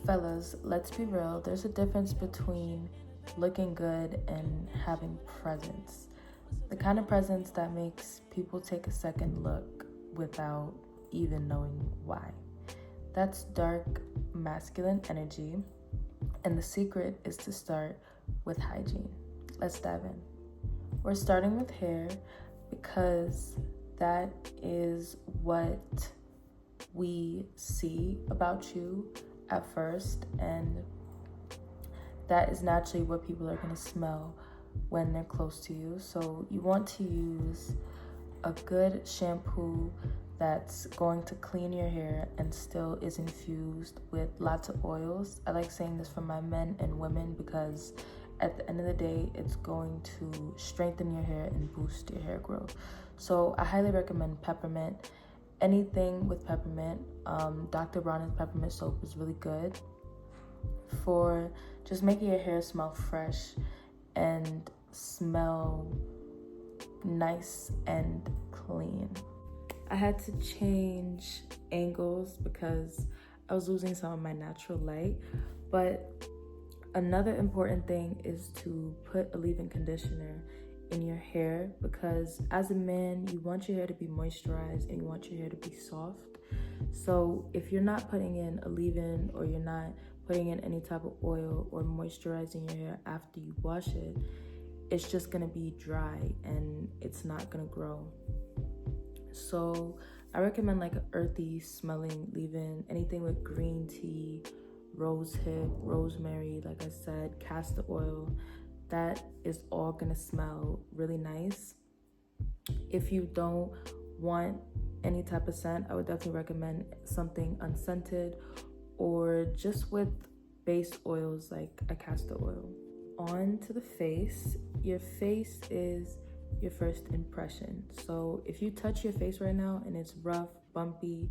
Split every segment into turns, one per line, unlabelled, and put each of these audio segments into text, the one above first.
Fellas, let's be real, there's a difference between looking good and having presence. The kind of presence that makes people take a second look without even knowing why. That's dark, masculine energy, and the secret is to start with hygiene. Let's dive in. We're starting with hair because that is what we see about you at first, and that is naturally what people are going to smell when they're close to you. So you want to use a good shampoo that's going to clean your hair and still is infused with lots of oils. I like saying this for my men and women because at the end of the day, it's going to strengthen your hair and boost your hair growth. So I highly recommend peppermint. Anything with peppermint. Dr. Bronner's peppermint soap is really good for just making your hair smell fresh and smell nice and clean. I had to change angles because I was losing some of my natural light, but another important thing is to put a leave-in conditioner in your hair, because as a man, you want your hair to be moisturized and you want your hair to be soft. So if you're not putting in a leave-in, or you're not putting in any type of oil or moisturizing your hair after you wash it, it's just gonna be dry and it's not gonna grow. So I recommend like an earthy smelling leave-in, anything with green tea, rose hip, rosemary, like I said, castor oil. That is all gonna smell really nice. If you don't want any type of scent, I would definitely recommend something unscented or just with base oils like a castor oil. On to the face. Your face is your first impression. So if you touch your face right now and it's rough, bumpy,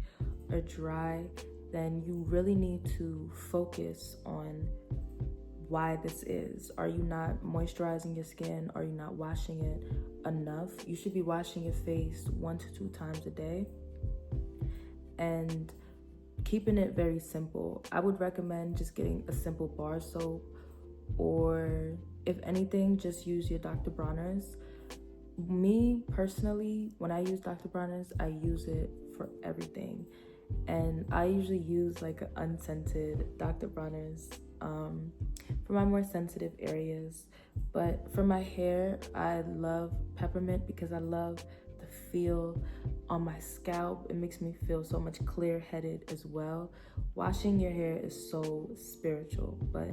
or dry, then you really need to focus on why this is. Are you not moisturizing your skin? Are you not washing it enough? You should be washing your face 1 to 2 times a day and keeping it very simple. I would recommend just getting a simple bar soap, or if anything, just use your Dr. Bronner's. Me personally, when I use Dr. Bronner's, I use it for everything. And I usually use like an unscented Dr. Bronner's for my more sensitive areas. But for my hair, I love peppermint because I love the feel on my scalp. It makes me feel so much clear-headed as well. Washing your hair is so spiritual, but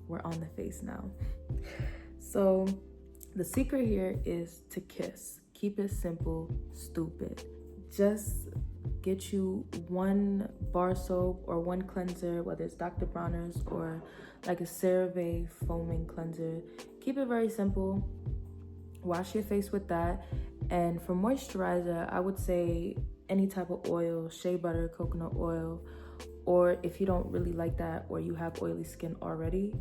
we're on the face now. So the secret here is to kiss. Keep it simple, stupid. Just get you one bar soap or one cleanser, whether it's Dr. Bronner's or like a CeraVe foaming cleanser. Keep it very simple. Wash your face with that. And for moisturizer, I would say any type of oil, shea butter, coconut oil, or if you don't really like that or you have oily skin already,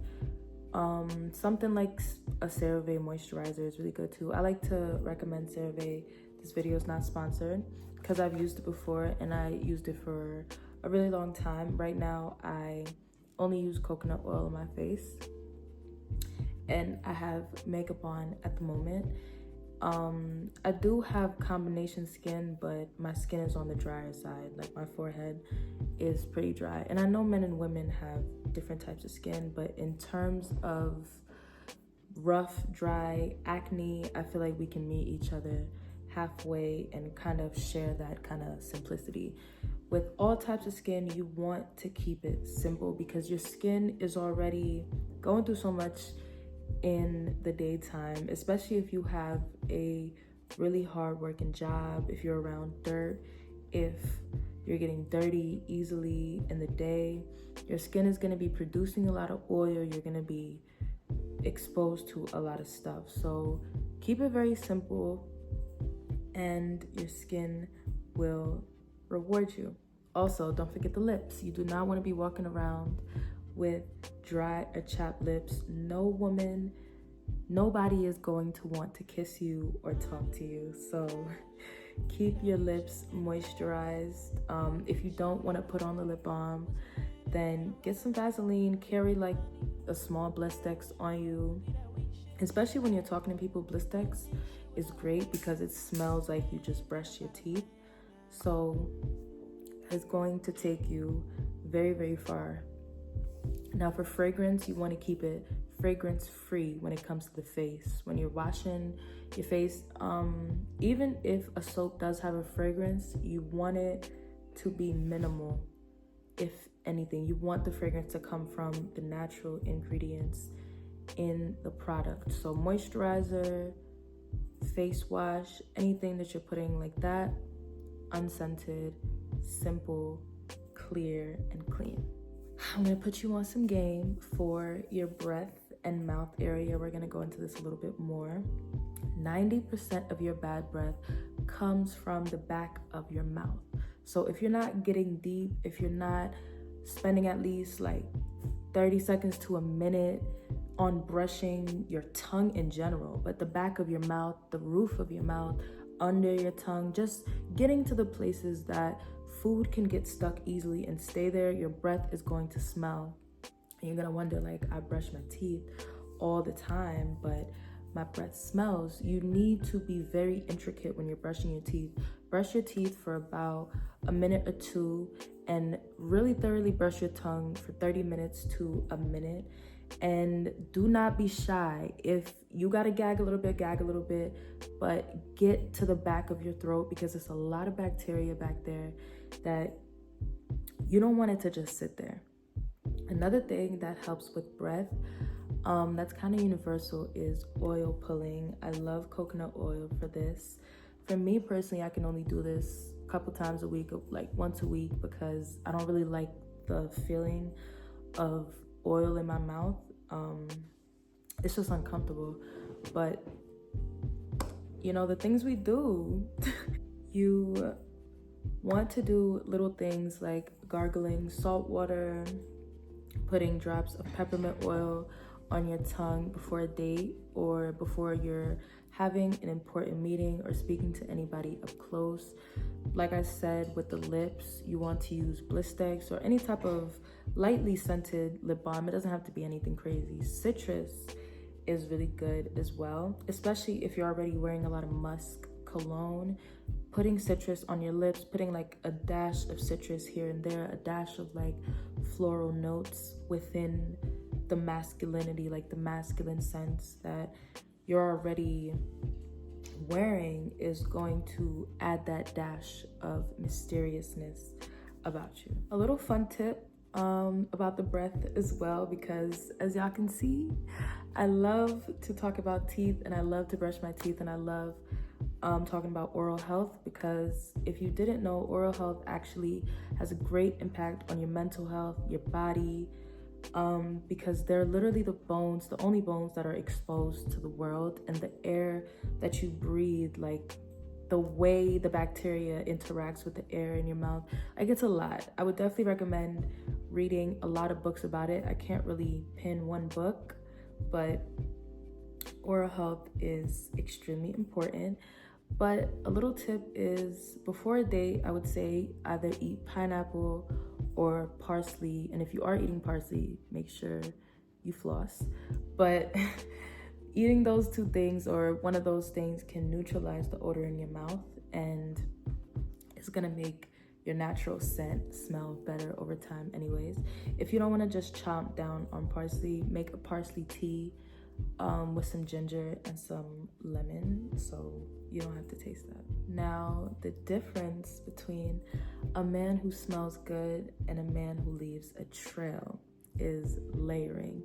something like a CeraVe moisturizer is really good too. I like to recommend CeraVe. This video is not sponsored because I've used it before and I used it for a really long time. Right now, I only use coconut oil on my face and I have makeup on at the moment. I do have combination skin, but my skin is on the drier side. Like my forehead is pretty dry. And I know men and women have different types of skin, but in terms of rough, dry, acne, I feel like we can meet each other halfway and kind of share that kind of simplicity. With all types of skin, you want to keep it simple because your skin is already going through so much in the daytime, especially if you have a really hard working job, if you're around dirt, if you're getting dirty easily in the day, your skin is going to be producing a lot of oil, you're going to be exposed to a lot of stuff. So keep it very simple and your skin will reward you. Also, don't forget the lips. You do not want to be walking around with dry or chapped lips. No woman, nobody is going to want to kiss you or talk to you. So keep your lips moisturized. If you don't want to put on the lip balm, then get some Vaseline. Carry like a small Blistex on you, especially when you're talking to people. Blistex is great because it smells like you just brushed your teeth, so it's going to take you very, very far. Now for fragrance, you want to keep it fragrance free when it comes to the face. When you're washing your face, even if a soap does have a fragrance, you want it to be minimal. If anything, you want the fragrance to come from the natural ingredients in the product. So moisturizer, face wash, anything that you're putting like that, unscented, simple, clear, and clean. I'm gonna put you on some game for your breath and mouth area. We're gonna go into this a little bit more. 90% of your bad breath comes from the back of your mouth. So if you're not getting deep, if you're not spending at least like 30 seconds to a minute on brushing your tongue in general, but the back of your mouth, the roof of your mouth, under your tongue, just getting to the places that food can get stuck easily and stay there, your breath is going to smell. And you're gonna wonder, like, I brush my teeth all the time, but my breath smells. You need to be very intricate when you're brushing your teeth. Brush your teeth for about a minute or two and really thoroughly brush your tongue for 30 minutes to a minute. And do not be shy. If you gotta gag a little bit, but get to the back of your throat because there's a lot of bacteria back there that you don't want it to just sit there. Another thing that helps with breath, that's kind of universal, is oil pulling. I love coconut oil for this. For me personally, I can only do this a couple times a week, like once a week, because I don't really like the feeling of oil in my mouth. It's just uncomfortable. But you know, the things we do, you want to do little things like gargling salt water, putting drops of peppermint oil on your tongue before a date or before you're having an important meeting or speaking to anybody up close. Like I said, with the lips, you want to use Blistex or any type of lightly scented lip balm. It doesn't have to be anything crazy. Citrus is really good as well, especially if you're already wearing a lot of musk cologne. Putting citrus on your lips, putting like a dash of citrus here and there, a dash of like floral notes within the masculinity, like the masculine sense that you're already wearing, is going to add that dash of mysteriousness about you. A little fun tip about the breath as well, because as y'all can see, I love to talk about teeth and I love to brush my teeth and I love talking about oral health, because if you didn't know, oral health actually has a great impact on your mental health, your body, because they're literally the only bones that are exposed to the world, and the air that you breathe, like the way the bacteria interacts with the air in your mouth, like it's a lot. I would definitely recommend reading a lot of books about it. I can't really pin one book, but oral health is extremely important. But a little tip is, before a date, I would say either eat pineapple or parsley. And if you are eating parsley, make sure you floss. But eating those two things or one of those things can neutralize the odor in your mouth, and it's gonna make your natural scent smell better over time anyways. If you don't wanna just chomp down on parsley, make a parsley tea with some ginger and some lemon, so you don't have to taste that. Now, the difference between a man who smells good and a man who leaves a trail is layering.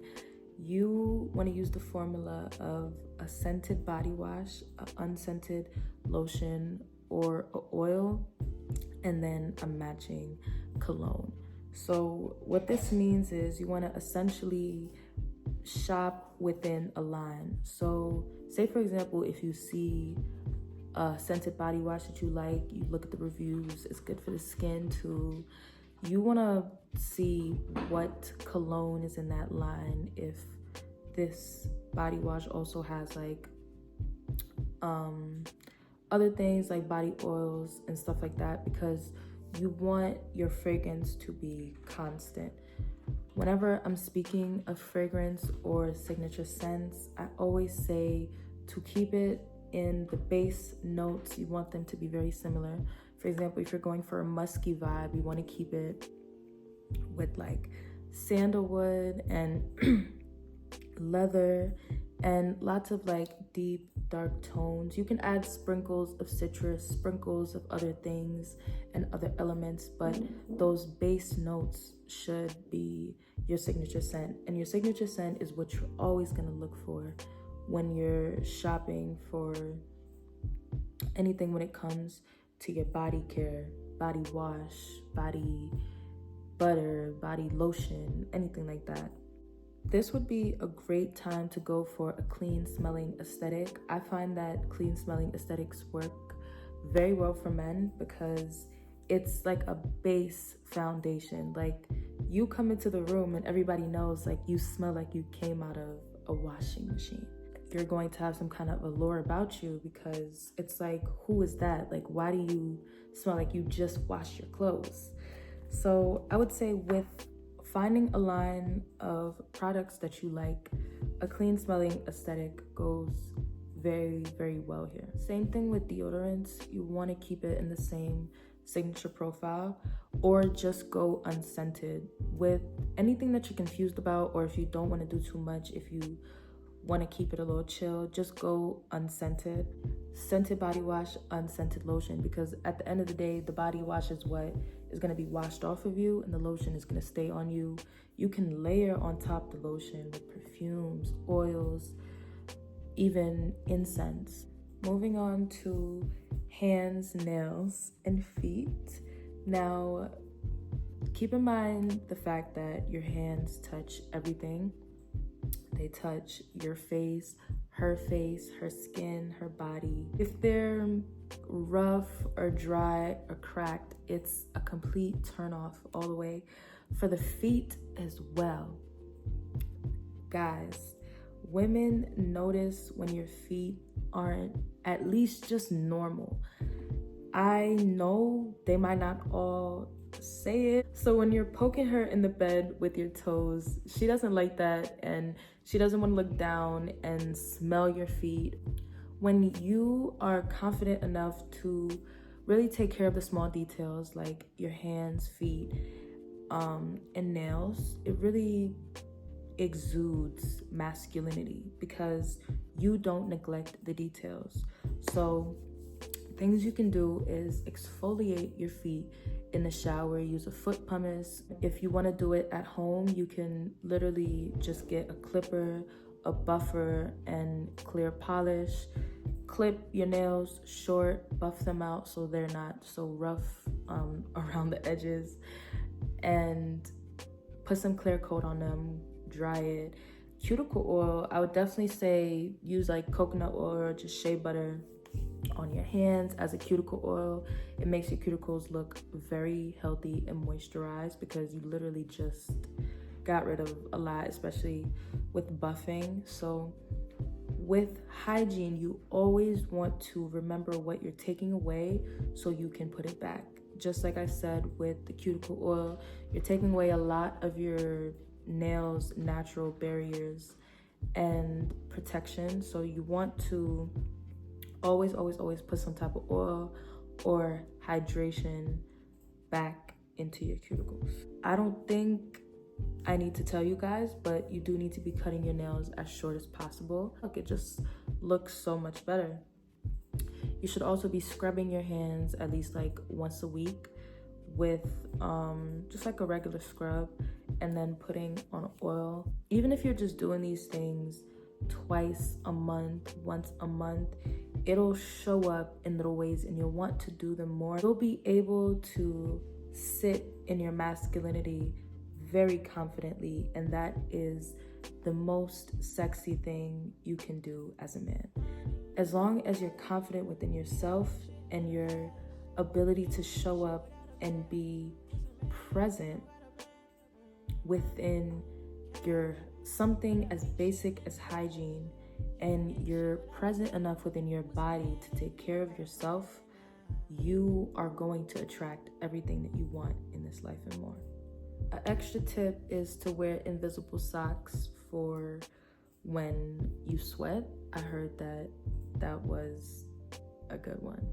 You want to use the formula of a scented body wash, an unscented lotion or oil, and then a matching cologne. So what this means is you want to essentially shop within a line. So say for example, if you see a scented body wash that you like, you look at the reviews, it's good for the skin too. You want to see what cologne is in that line, if this body wash also has like other things like body oils and stuff like that, because you want your fragrance to be constant. Whenever I'm speaking of fragrance or signature scents, I always say to keep it in the base notes. You want them to be very similar. For example, if you're going for a musky vibe, you want to keep it with like sandalwood and leather and lots of like deep dark tones. You can add sprinkles of citrus, sprinkles of other things and other elements, but those base notes should be your signature scent. And your signature scent is what you're always going to look for when you're shopping for anything when it comes to your body care, body wash, body butter, body lotion, anything like that. This would be a great time to go for a clean smelling aesthetic. I find that clean smelling aesthetics work very well for men because it's like a base foundation. Like you come into the room and everybody knows like you smell like you came out of a washing machine. You're going to have some kind of allure about you because it's like, who is that? Like, why do you smell like you just washed your clothes? So I would say with finding a line of products that you like, a clean smelling aesthetic goes very, very well here. Same thing with deodorants. You want to keep it in the same signature profile or just go unscented. With anything that you're confused about, or if you don't want to do too much, if you want to keep it a little chill, just go unscented. Scented body wash, unscented lotion, because at the end of the day, the body wash is what is going to be washed off of you and the lotion is going to stay on you. You can layer on top the lotion with perfumes, oils, even incense. Moving on to hands, nails, and feet. Now, keep in mind the fact that your hands touch everything. They touch your face, her skin, her body. If they're rough or dry or cracked, it's a complete turn off all the way. For the feet as well. Guys, women notice when your feet aren't at least just normal. I know they might not all say it. So when you're poking her in the bed with your toes, she doesn't like that and she doesn't want to look down and smell your feet. When you are confident enough to really take care of the small details like your hands, feet, and nails, it really exudes masculinity because you don't neglect the details. So things you can do is exfoliate your feet in the shower, use a foot pumice. If you want to do it at home, you can literally just get a clipper, a buffer, and clear polish. Clip your nails short, buff them out so they're not so rough around the edges, and put some clear coat on them, dry it. Cuticle oil, I would definitely say use like coconut oil or just shea butter on your hands as a cuticle oil. It makes your cuticles look very healthy and moisturized because you literally just got rid of a lot, especially with buffing. So with hygiene, you always want to remember what you're taking away so you can put it back. Just like I said with the cuticle oil, you're taking away a lot of your nails' natural barriers and protection. So you want to always put some type of oil or hydration back into your cuticles. I don't think I need to tell you guys, but you do need to be cutting your nails as short as possible. Look, it just looks so much better. You should also be scrubbing your hands at least like once a week with just like a regular scrub, and then putting on oil. Even if you're just doing these things twice a month, once a month, it'll show up in little ways and you'll want to do them more. You'll be able to sit in your masculinity very confidently, and that is the most sexy thing you can do as a man. As long as you're confident within yourself and your ability to show up and be present within your something as basic as hygiene, and you're present enough within your body to take care of yourself, you are going to attract everything that you want in this life and more. An extra tip is to wear invisible socks for when you sweat. I heard that was a good one.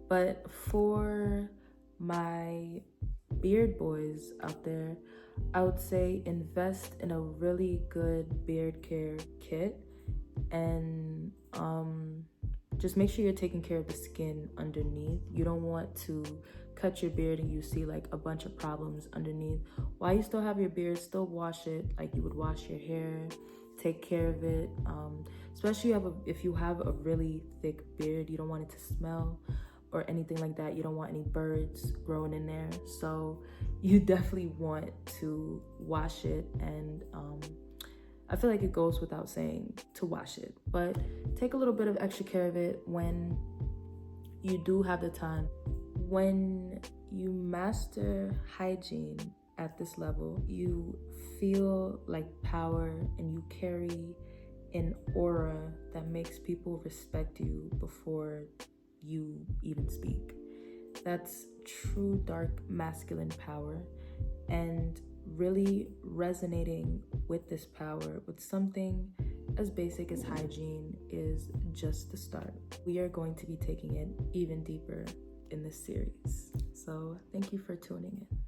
But for my beard boys out there, I would say invest in a really good beard care kit, and just make sure you're taking care of the skin underneath. You don't want to cut your beard and you see like a bunch of problems underneath. While you still have your beard, still wash it like you would wash your hair. Take care of it, especially if you have a really thick beard. You don't want it to smell or anything like that. You don't want any birds growing in there, so you definitely want to wash it. And I feel like it goes without saying to wash it, but take a little bit of extra care of it when you do have the time. When you master hygiene at this level, you feel like power and you carry an aura that makes people respect you before you even speak. That's true dark masculine power, and really resonating with this power with something as basic as hygiene is just the start. We are going to be taking it even deeper in this series. So thank you for tuning in.